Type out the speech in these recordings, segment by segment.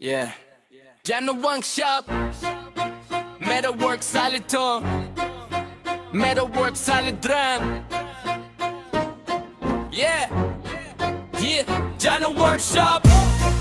Yeah. Janno Workshop. Metalwork solid to. Metalwork solid drum. Yeah. Yeah. Janno Workshop.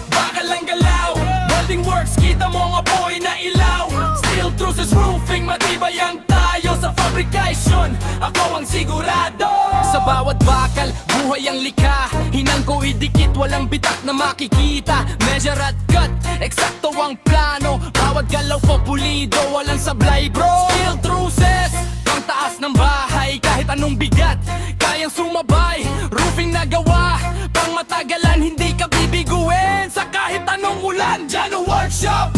Bakal ang galaw. Welding works, kita mo nga boy na ilaw. Steel trusses roofing, matibay ang tayo sa fabrication. Ako ang sigurado. Sa bawat bakal, buhay ang likha. Hinang ko idikit, walang bitak na makikita. Measure at cut, eksakto ang plano. Bawat galaw ko pulido, walang sablay bro. Steel trusses, pang taas ng bahay. Kahit anong bigat, kayang sumabay. Roofing na gawa, pang matagalan. Hindi ka bibiguin sa kahit anong ulan. Janno Workshop,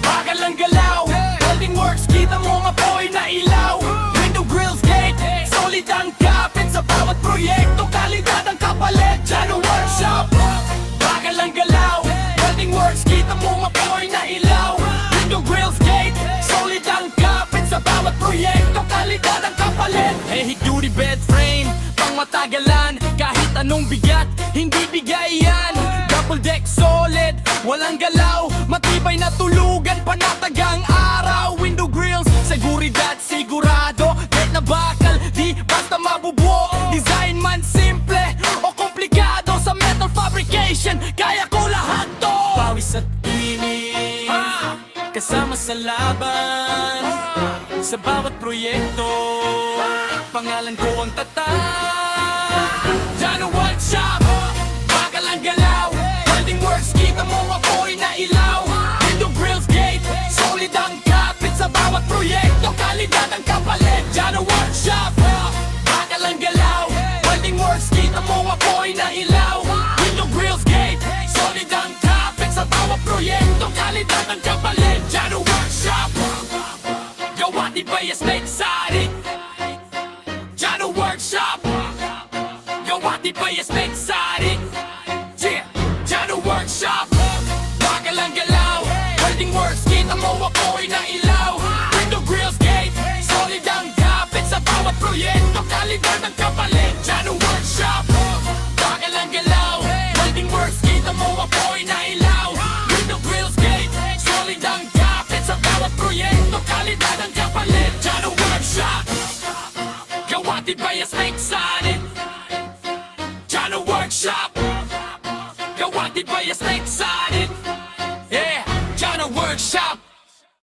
bakal ang galaw. Welding works, kita mo nga boy na ilaw. Window grills, gate, solid ang kapit. Sa bawat proyekto, kalidad ang kapalit. Janno Workshop, bakal ang galaw. Welding works, kita mo nga boy na ilaw. Window grills, gate, solid ang kapit. Sa bawat proyekto, kalidad ang kapalit. Heavy duty bed frame, pang matagalan. Kahit anong bigat, hindi bigay yan. Double deck solid, walang galaw. Matibay na tulugan, panatagang araw. Window grills, seguridad, sigurado. Kahit na bakal, di basta mabubuo. Design man simple o komplikado. Sa metal fabrication, kaya ko lahat to. Pawis at init, kasama sa laban. Sa bawat proyekto, pangalan ko ang tatak. Janno Workshop, bakal ang galaw. Welding works, kita mo apoy na ilaw. Window grills, gate, solid ang kapit. Sa bawat proyekto, kalidad ang kapalit. Janno Workshop, bakal ang galaw. Welding works, kita mo apoy na ilaw. Window grills, gate, solid ang kapit. Sa bawat proyekto, kalidad ang kapalit. Janno Workshop, gawa di bayas na exotic. Janno Workshop, gawa di bayas na exotic.